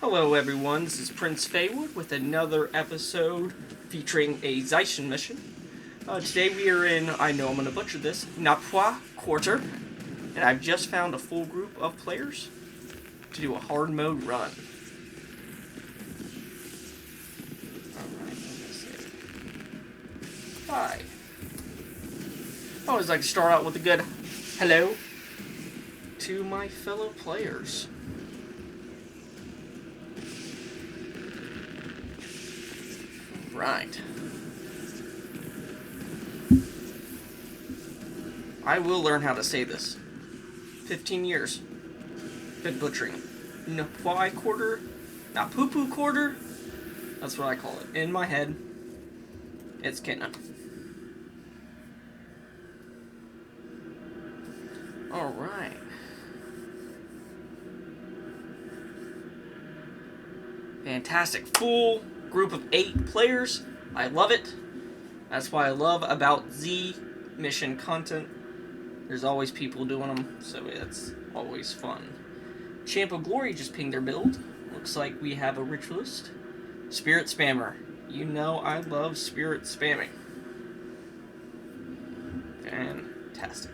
Hello everyone, this is Prince Feywood with another episode featuring a Zaishen mission. Today we are in, I know I'm going to butcher this, Nahpui Quarter, and I've just found a full group of players to do a hard mode run. Alright, let's see. Hi. I always like to start out with a good hello to my fellow players. Right. I will learn how to say this. 15 years. Been butchering. Nahpui Quarter? Nahpui Quarter? That's what I call it. In my head, it's Kenna. Alright. Fantastic. Full group of 8 players. I love it. That's what I love about Z mission content. There's always people doing them, so it's always fun. Champ of Glory just pinged their build. Looks like we have a ritualist. Spirit Spammer. You know I love spirit spamming. Fantastic.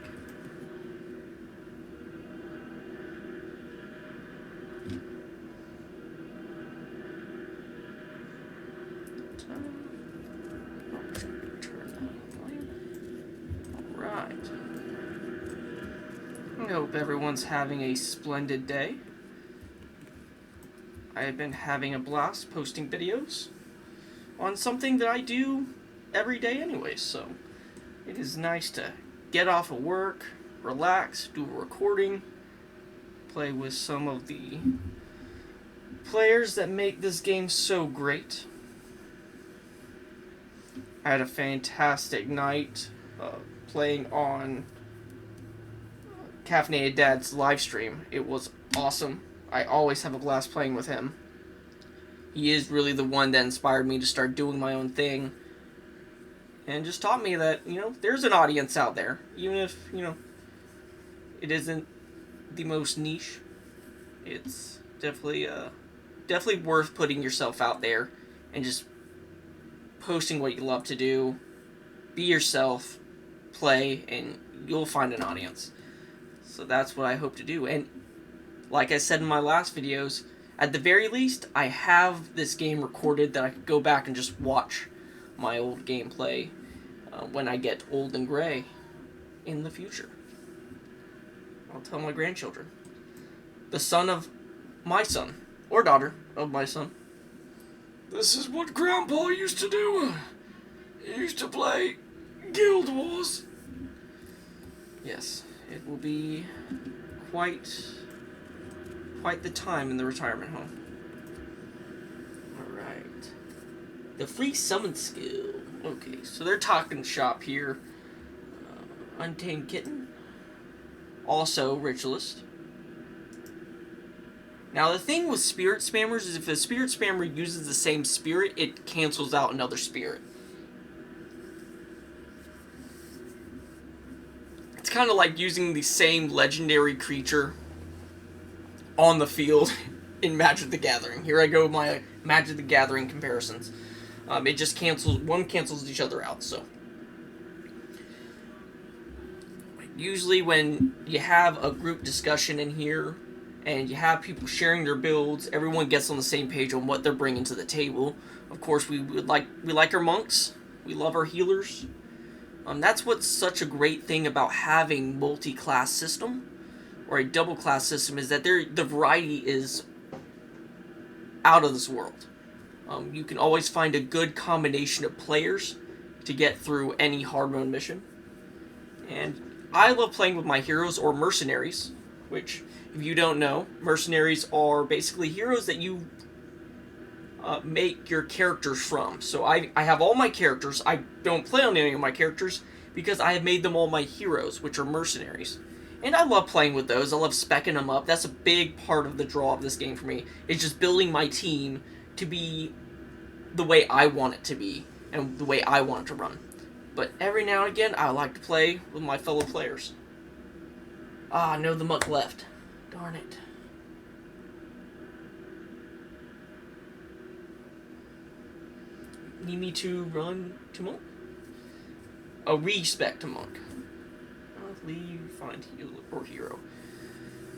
Alright. I hope everyone's having a splendid day. I have been having a blast posting videos on something that I do every day anyway, so it is nice to get off of work, relax, do a recording, play with some of the players that make this game so great. I had a fantastic night playing on Caffeinated Dad's live stream. It was awesome. I always have a blast playing with him. He is really the one that inspired me to start doing my own thing. And just taught me that, there's an audience out there. Even if, it isn't the most niche. It's definitely worth putting yourself out there and just posting what you love to do. Be yourself, play, and you'll find an audience. So that's what I hope to do. And like I said in my last videos, at the very least, I have this game recorded that I could go back and just watch my old gameplay when I get old and gray in the future. I'll tell my grandchildren. The son of my son, or daughter of my son. This is what Grandpa used to do. He used to play Guild Wars. Yes, it will be quite the time in the retirement home. Alright. The free summon skill. Okay, so they're talking shop here. Untamed Kitten. Also Ritualist. Now the thing with spirit spammers is if a spirit spammer uses the same spirit, it cancels out another spirit. It's kind of like using the same legendary creature on the field in Magic the Gathering. Here I go with my Magic the Gathering comparisons. It just cancels each other out, so. Usually when you have a group discussion in here, and you have people sharing their builds, everyone gets on the same page on what they're bringing to the table. Of course, we like our monks. We love our healers. That's what's such a great thing about having multi-class system, or a double-class system, is that the variety is out of this world. You can always find a good combination of players to get through any hard mode mission. And I love playing with my heroes or mercenaries, which, if you don't know, mercenaries are basically heroes that you make your characters from. So I have all my characters. I don't play on any of my characters because I have made them all my heroes, which are mercenaries. And I love playing with those. I love speccing them up. That's a big part of the draw of this game for me. It's just building my team to be the way I want it to be and the way I want it to run. But every now and again, I like to play with my fellow players. Ah, no, the muck left. Darn it. need me to run to Monk? A respect to Monk. Leave, find heal or hero.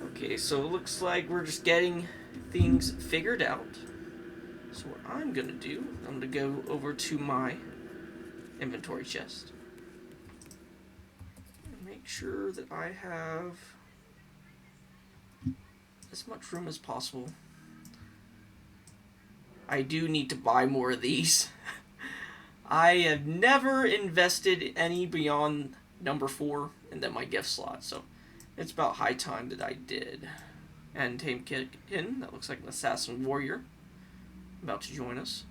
Okay, so it looks like we're just getting things figured out. So what I'm gonna do, I'm gonna go over to my inventory chest. And make sure that I have as much room as possible. I do need to buy more of these. I have never invested any beyond number 4 and then my gift slot, so it's about high time that I did. And Tame Kitten, that looks like an assassin warrior, about to join us.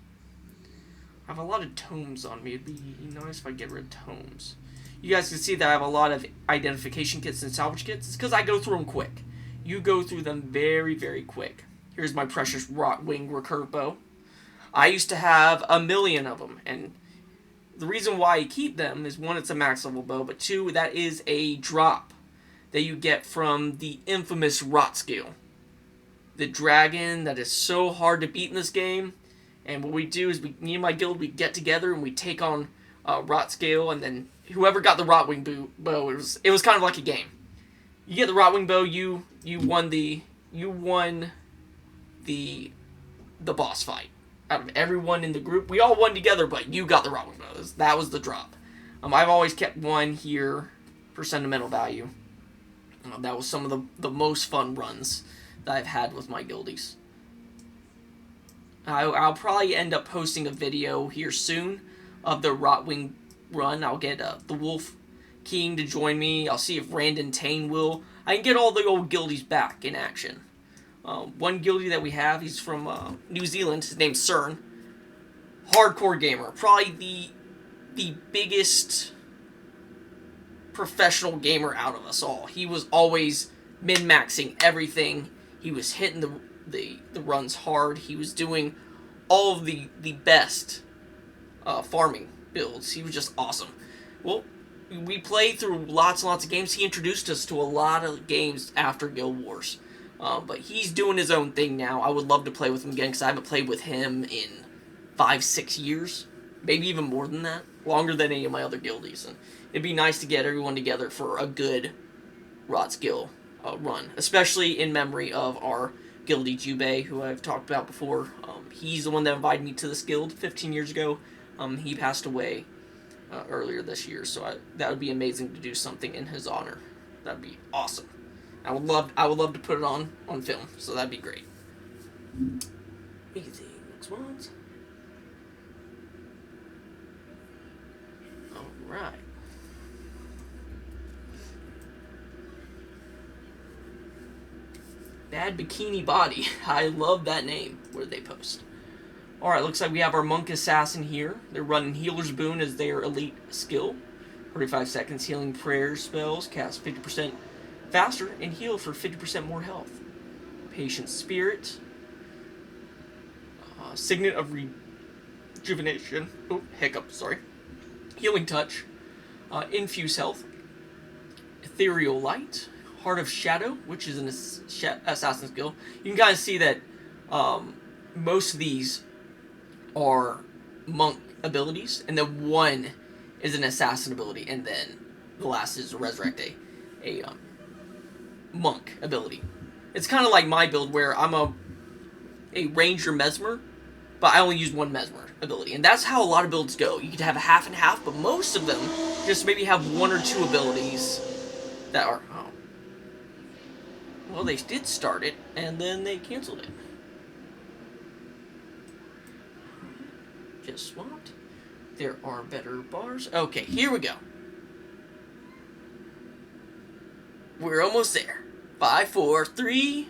I have a lot of tomes on me. It'd be nice if I get rid of tomes. You guys can see that I have a lot of identification kits and salvage kits. It's because I go through them quick. You go through them very, very quick. Here's my precious Rotwing recurve bow. I used to have 1 million of them, and the reason why I keep them is 1, it's a max level bow, but 2, that is a drop that you get from the infamous Rot skill. The dragon that is so hard to beat in this game, and what we do is me and my guild, we get together and we take on Rot scale, and then whoever got the Rotwing bow, it was kind of like a game. You get the Rotwing bow, you won the boss fight. Out of everyone in the group, we all won together, but you got the Rotwing bow. That was the drop. I've always kept 1 here for sentimental value. That was some of the most fun runs that I've had with my guildies. I'll probably end up posting a video here soon of the Rotwing run. I'll get the Wolf King to join me. I'll see if Randon Tane will. I can get all the old guildies back in action. One guildie that we have, he's from New Zealand. His name's CERN. Hardcore gamer. Probably the biggest professional gamer out of us all. He was always min-maxing everything. He was hitting the runs hard. He was doing all of the best farming builds. He was just awesome. Well, we played through lots and lots of games. He introduced us to a lot of games after Guild Wars. But he's doing his own thing now. I would love to play with him again, because I haven't played with him in 5-6 years. Maybe even more than that. Longer than any of my other guildies. And it'd be nice to get everyone together for a good Rot skill run. Especially in memory of our guildie Jubei, who I've talked about before. He's the one that invited me to this guild 15 years ago. He passed away earlier this year, so that would be amazing to do something in his honor. That'd be awesome. I would love to put it on film, so that'd be great. Easy, next ones. Alright. Bad Bikini Body. I love that name. Where did they post? Alright, looks like we have our Monk Assassin here. They're running Healer's Boon as their elite skill. 45 seconds healing prayer spells, cast 50% faster, and heal for 50% more health. Patient Spirit. Signet of Rejuvenation. Oh, hiccup, sorry. Healing Touch. Infuse Health. Ethereal Light. Heart of Shadow, which is an assassin skill. You can kind of see that most of these are monk abilities, and then 1 is an assassin ability, and then the last is Resurrect, a monk ability. It's kind of like my build, where I'm a ranger mesmer, but I only use 1 mesmer ability, and that's how a lot of builds go. You could have a half and half, but most of them just maybe have 1 or 2 abilities that are... Oh. Well, they did start it, and then they canceled it. Just swapped. There are better bars. Okay, here we go. We're almost there. 5, 4, 3,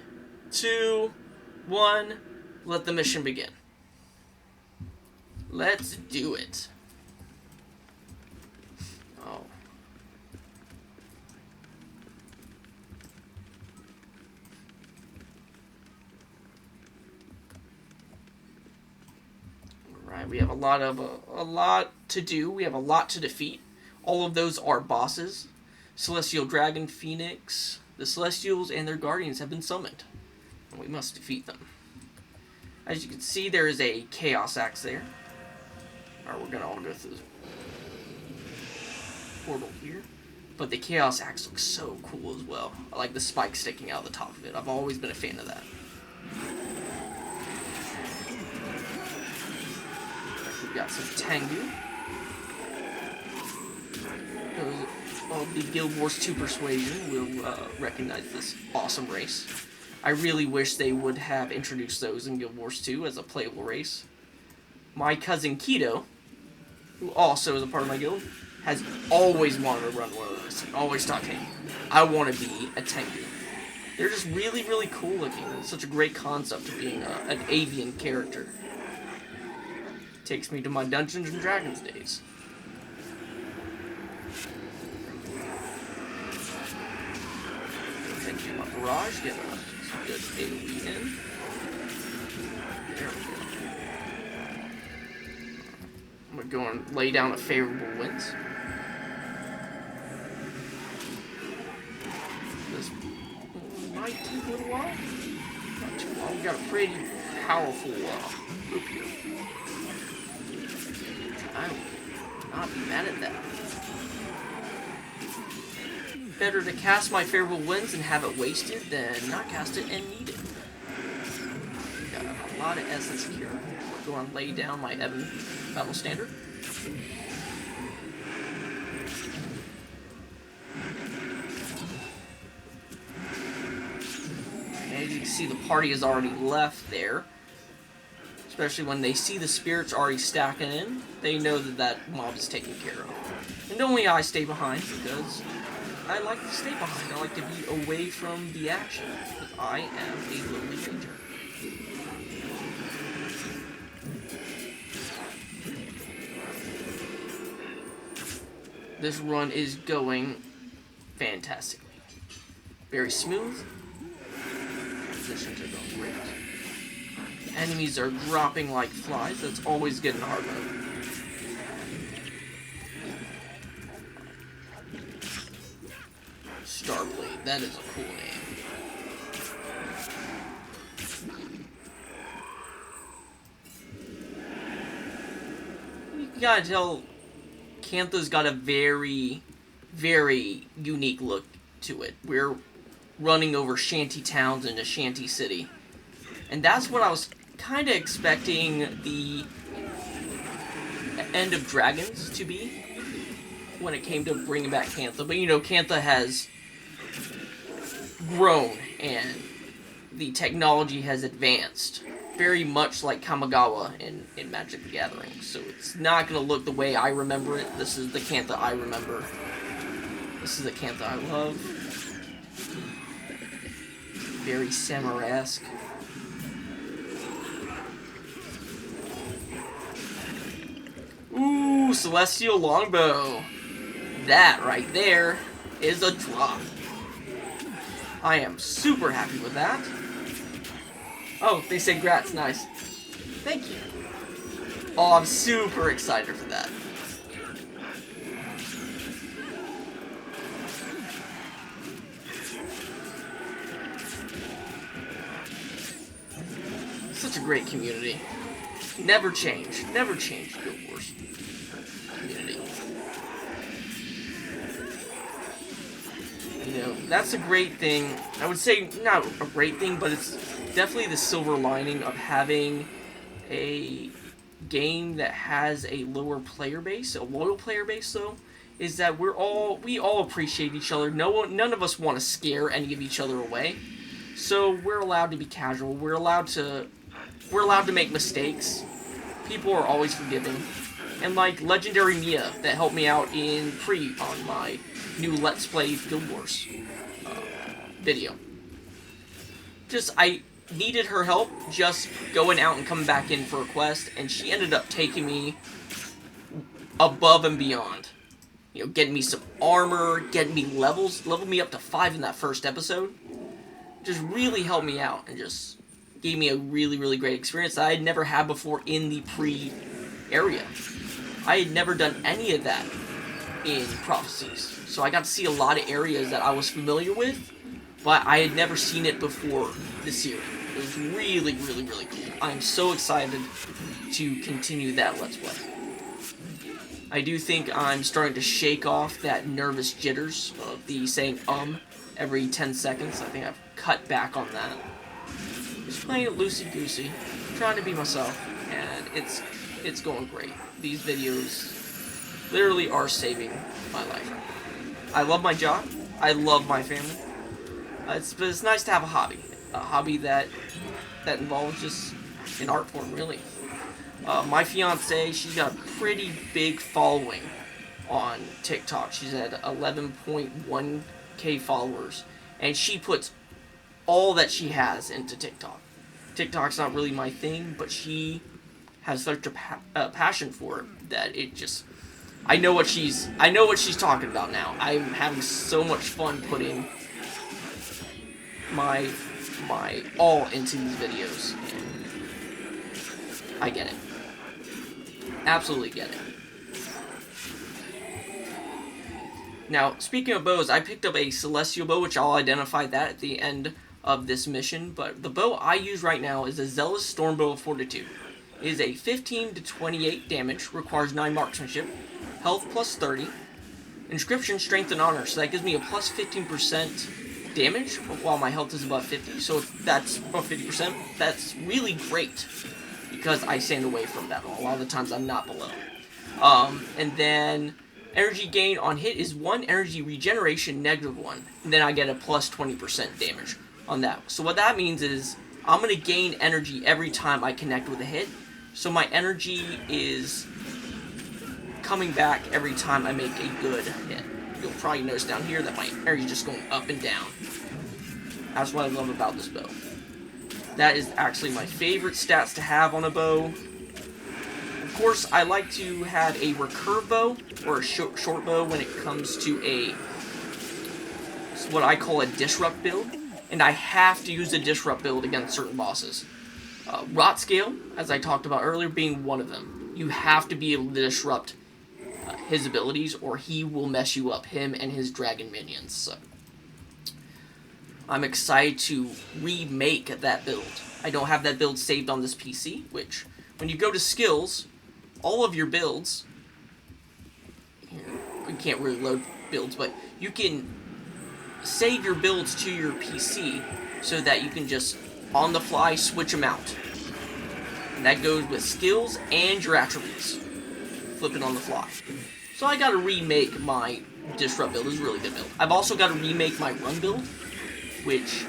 2, 1. Let the mission begin. Let's do it. Oh. Alright, we have a lot to do. We have a lot to defeat. All of those are bosses. Celestial Dragon, Phoenix, the Celestials, and their guardians have been summoned, and we must defeat them. As you can see, there is a Chaos Axe there. Alright, we're gonna all go through this portal here. But the Chaos Axe looks so cool as well. I like the spike sticking out of the top of it. I've always been a fan of that. We've got some Tengu. Well, the Guild Wars 2 Persuasion will recognize this awesome race. I really wish they would have introduced those in Guild Wars 2 as a playable race. My cousin Keto, who also is a part of my guild, has always wanted to run one of those. Always thought, hey, I want to be a Tengu. They're just really, really cool looking. It's such a great concept of being an avian character. Takes me to my Dungeons and Dragons days. Taking my barrage, get some good AoE in. There we go. I'm gonna go and lay down a favorable winds. This might take a little while. Not too long. We got a pretty powerful group here. I will not be mad at that. Better to cast my favorable winds and have it wasted than not cast it and need it. Got a lot of essence here. Go and lay down my Ebon Battle Standard. And you can see the party has already left there. Especially when they see the spirits already stacking in, they know that that mob is taken care of. And only I stay behind because I like to stay behind. I like to be away from the action because I am a lonely ranger. This run is going fantastically. Very smooth. Positions are going great. Enemies are dropping like flies. That's always good in hard mode. Starblade. That is a cool name. You can kind of tell Cantha's got a very, very unique look to it. We're running over shanty towns in a shanty city. And that's what I was kind of expecting the End of Dragons to be when it came to bringing back Cantha. But, you know, Cantha has grown and the technology has advanced. Very much like Kamigawa in Magic the Gathering. So it's not going to look the way I remember it. This is the Cantha I remember. This is the Cantha I love. Very samurai-esque. Ooh, Celestial Longbow. That right there is a drop. I am super happy with that. Oh, they say grats, nice. Thank you. Oh, I'm super excited for that. Such a great community. Never change. Never change Guild Wars community. You know, that's a great thing. I would say not a great thing, but it's definitely the silver lining of having a game that has a lower player base, a loyal player base though, is that we all appreciate each other. None of us want to scare any of each other away. So we're allowed to be casual. We're allowed to make mistakes. People are always forgiving. And like Legendary Mia that helped me out in Pre on my new Let's Play Guild Wars video. I needed her help just going out and coming back in for a quest, and she ended up taking me above and beyond. You know, getting me some armor, getting me leveled me up to 5 in that first episode. Just really helped me out and just gave me a really, really great experience that I had never had before in the Pre area. I had never done any of that in Prophecies. So I got to see a lot of areas that I was familiar with, but I had never seen it before this series. It was really, really, really cool. I'm so excited to continue that Let's Play. I do think I'm starting to shake off that nervous jitters of the saying every 10 seconds. I think I've cut back on that. Just playing it loosey-goosey, trying to be myself, and it's going great. These videos literally are saving my life. I love my job. I love my family. But it's nice to have a hobby that involves just an art form, really. My fiance, she's got a pretty big following on TikTok. She's at 11.1k followers, and she puts all that she has into TikTok. TikTok's not really my thing, but she has such a passion for it that it just... I know what she's talking about now. I'm having so much fun putting my all into these videos, and I get it. Absolutely get it. Now, speaking of bows, I picked up a celestial bow, which I'll identify that at the end of this mission, but the bow I use right now is a Zealous Stormbow of Fortitude. It is a 15 to 28 damage, requires 9 marksmanship, health plus 30, inscription, strength, and honor, so that gives me a plus 15% damage, while my health is above 50, so if that's above 50%, that's really great, because I stand away from battle. A lot of the times I'm not below. And then energy gain on hit is 1, energy regeneration, -1, and then I get a plus 20% damage on that. So what that means is I'm going to gain energy every time I connect with a hit, so my energy is coming back every time I make a good hit. You'll probably notice down here that my energy is just going up and down. That's what I love about this bow. That is actually my favorite stats to have on a bow. Of course, I like to have a recurve bow, or a short bow when it comes to what I call a disrupt build. And I have to use a disrupt build against certain bosses. Rot Scale, as I talked about earlier, being one of them. You have to be able to disrupt his abilities, or he will mess you up, him and his dragon minions. So I'm excited to remake that build. I don't have that build saved on this PC, which, when you go to skills, all of your builds, you can't really load builds, but you can save your builds to your PC so that you can just, on the fly, switch them out. And that goes with skills and your attributes. Flip it on the fly. So I gotta remake my disrupt build. It's a really good build. I've also gotta remake my run build, which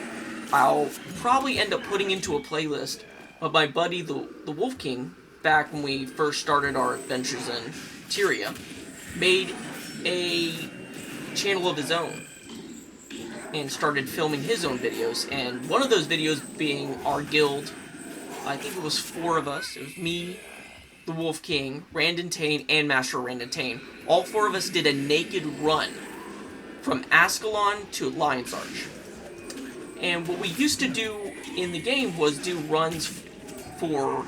I'll probably end up putting into a playlist. But my buddy, the Wolf King, back when we first started our adventures in Tyria, made a channel of his own and started filming his own videos. And one of those videos being our guild, I think it was 4 of us. It was me, the Wolf King, Randon Tane, and Master Randon Tane. All 4 of us did a naked run from Ascalon to Lion's Arch. And what we used to do in the game was do runs for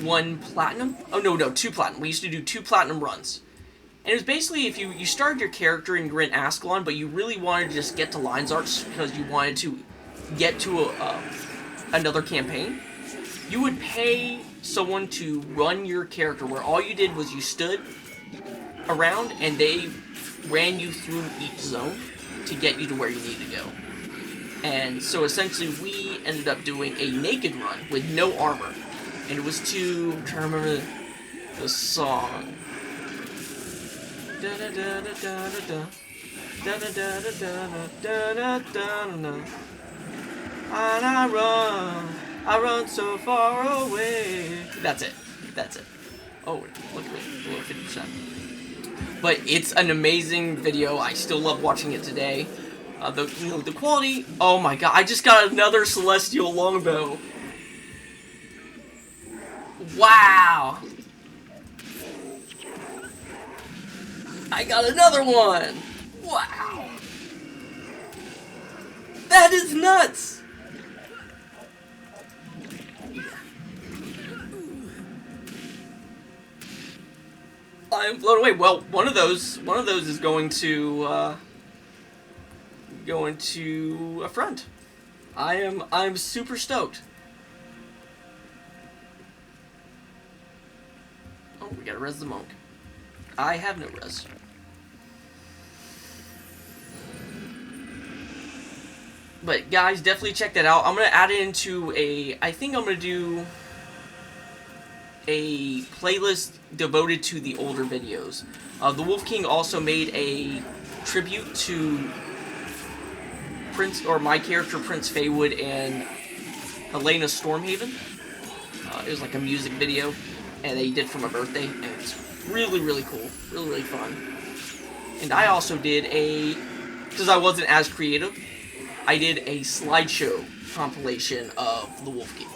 1 platinum. Oh, no, 2 platinum. We used to do 2 platinum runs. And it was basically if you started your character and you were in Ascalon, but you really wanted to just get to Lion's Arch because you wanted to get to another campaign, you would pay someone to run your character, where all you did was you stood around and they ran you through each zone to get you to where you need to go. And so essentially we ended up doing a naked run with no armor. And it was to, I'm trying to remember the song. Da da da da da da da da da da da da da. And I run so far away. That's it. Oh, look at me, below 50%. But it's an amazing video. I still love watching it today. The quality. Oh my god! I just got another celestial longbow. Wow! I got another one! Wow! That is nuts! I am blown away. Well, one of those is going to a friend. I'm super stoked. Oh, we gotta res the monk. I have no res. But guys, definitely check that out. I'm going to add it into I think I'm going to do a playlist devoted to the older videos. The Wolf King also made a tribute to Prince, or my character, Prince Feywood, and Helena Stormhaven. It was like a music video, and they did for my birthday, and it's really, really cool. Really, really fun. And I also did because I wasn't as creative, I did a slideshow compilation of the Wolf King.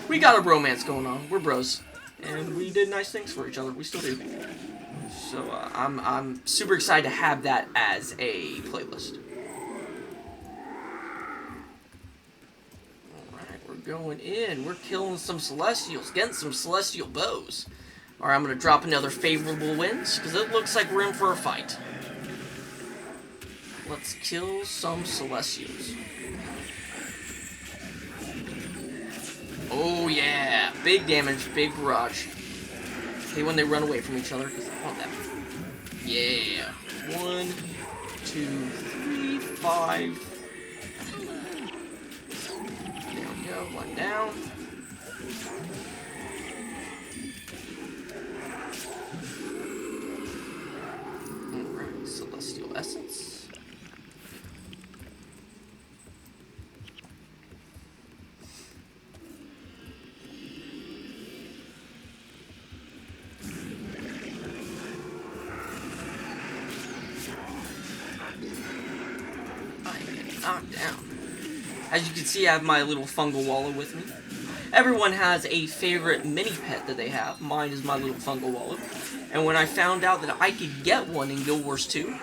We got a bromance going on. We're bros. And we did nice things for each other. We still do. So I'm super excited to have that as a playlist. Alright, we're going in. We're killing some Celestials. Getting some Celestial bows. Alright, I'm going to drop another favorable winds, because it looks like we're in for a fight. Let's kill some Celestials. Oh yeah, big damage, big barrage. Okay, when they run away from each other, because I want that. Yeah. 1, 2, 3, 5. There we go, one down. Alright, Celestial Essence. Knocked down. As you can see, I have my little fungal wallow with me. Everyone has a favorite mini pet that they have. Mine is my little fungal wallow. And when I found out that I could get one in Guild Wars 2,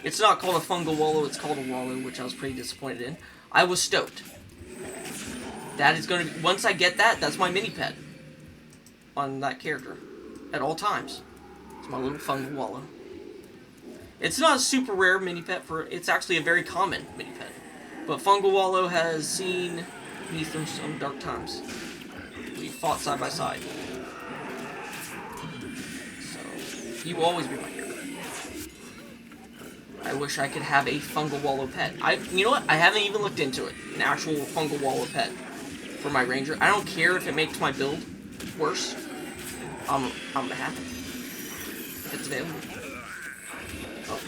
it's not called a fungal wallow, it's called a wallow, which I was pretty disappointed in. I was stoked. That is going to be, once I get that, that's my mini pet on that character at all times. It's my little fungal wallow. It's not a super rare mini pet, it's actually a very common mini pet. But Fungal Wallow has seen me through some dark times. We fought side by side. So, he will always be my hero. I wish I could have a Fungal Wallow pet. You know what? I haven't even looked into it. An actual Fungal Wallow pet for my ranger. I don't care if it makes my build worse. I'm happy if it's available. Oh.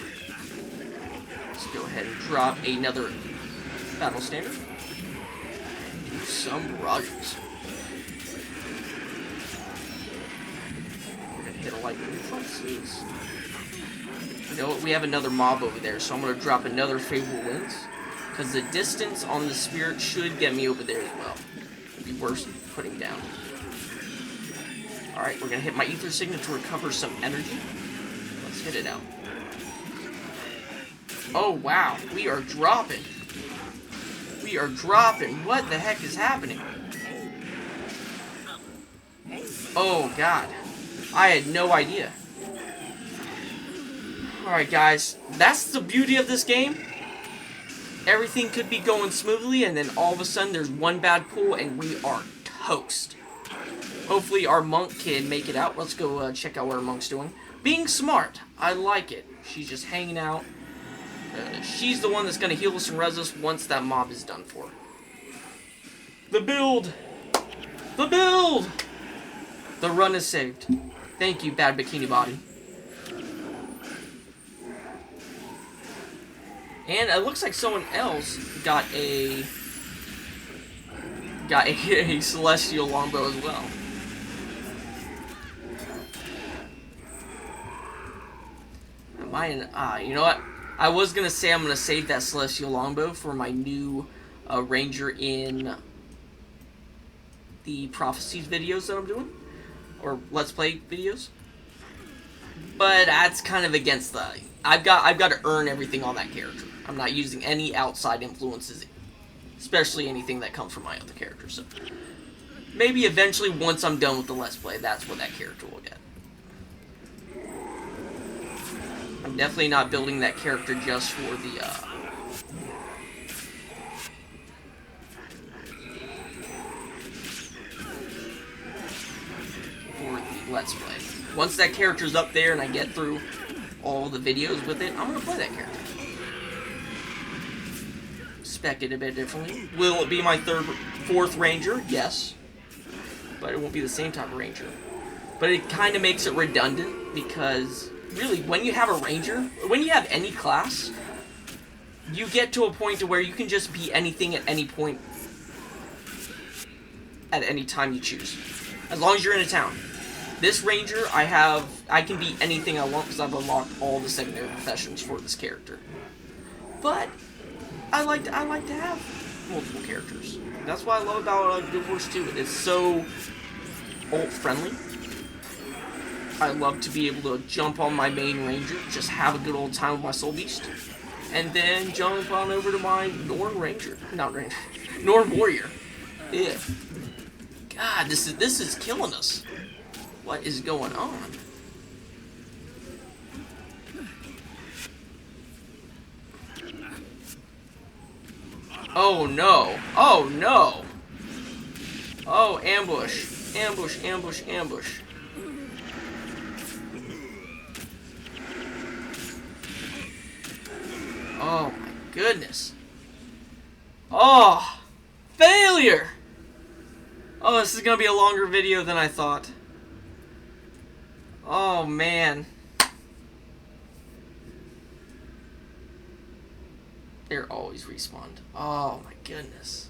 Let's go ahead and drop another battle standard. And do some barrages. We're gonna hit a light reflexes. You know what? We have another mob over there, so I'm gonna drop another favorable winds. Because the distance on the spirit should get me over there as well. It'd be worth putting down. Alright, we're gonna hit my ether signet to recover some energy. Let's hit it out. Oh, wow. We are dropping. We are dropping. What the heck is happening? Oh, God. I had no idea. Alright, guys. That's the beauty of this game. Everything could be going smoothly, and then all of a sudden there's one bad pull, and we are toast. Hopefully our monk can make it out. Let's go check out what our monk's doing. Being smart. I like it. She's just hanging out. She's the one that's going to heal us and res us once that mob is done for. The build! The build! The run is saved. Thank you, Bad Bikini Body. And it looks like someone else got a Celestial Longbow as well. Mine, you know what? I was going to say I'm going to save that Celestial Longbow for my new Ranger in the Prophecies videos that I'm doing. Or Let's Play videos. But that's kind of against the... I've got to earn everything on that character. I'm not using any outside influences. Especially anything that comes from my other characters. So maybe eventually once I'm done with the Let's Play, that's what that character will get. I'm definitely not building that character just for the, Let's Play. Once that character's up there and I get through all the videos with it, I'm going to play that character. Spec it a bit differently. Will it be my fourth ranger? Yes. But it won't be the same type of ranger. But it kind of makes it redundant because, really, when you have a ranger, when you have any class, you get to a point to where you can just be anything at any point, at any time you choose. As long as you're in a town. This ranger, I can be anything I want because I've unlocked all the secondary professions for this character. But I like to have multiple characters. That's what I love about Guild Wars 2. It's so ult-friendly. I love to be able to jump on my main ranger, just have a good old time with my soul beast, and then jump on over to my Norn ranger. Not ranger. Norn warrior. Yeah. God, this is killing us. What is going on? Oh no. Oh no. Oh, ambush. Ambush, ambush, ambush. Oh my goodness. Oh, failure. Oh, this is going to be a longer video than I thought. Oh, man. They're always respawned. Oh, my goodness.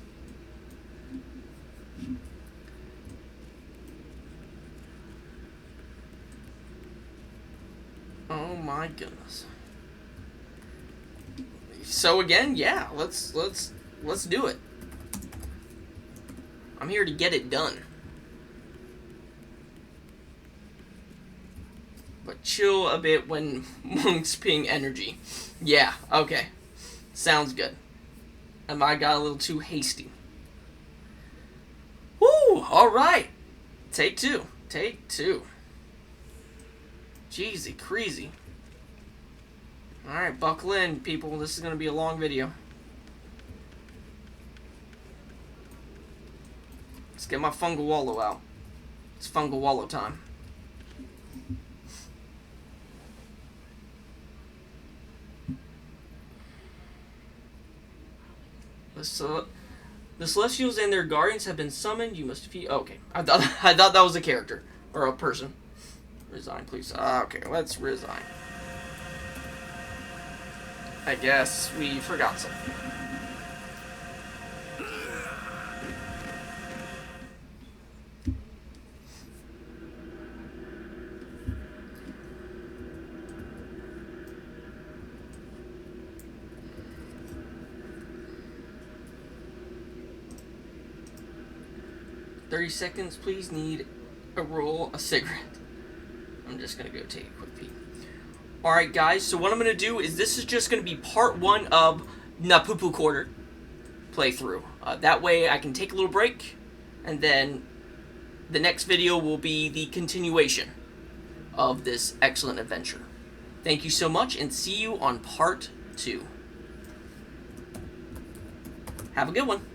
Oh, my goodness. So, again, yeah, let's do it. I'm here to get it done. But chill a bit when monks ping energy. Yeah, okay. Sounds good. And I got a little too hasty. Woo! Alright. Take two. Take two. Jeezy crazy. Alright, buckle in, people. This is going to be a long video. Let's get my fungal wallow out. It's fungal wallow time. The Celestials and their guardians have been summoned. You must defeat. Okay, I thought that was a character or a person. Resign, please. Okay, let's resign. I guess we forgot something. "30 seconds, please. Need a roll, a cigarette." I'm just gonna go take a quick pee. Alright guys, so what I'm gonna do is this is just gonna be part 1 of Nahpui Quarter playthrough. That way I can take a little break, and then the next video will be the continuation of this excellent adventure. Thank you so much, and see you on part 2. Have a good one.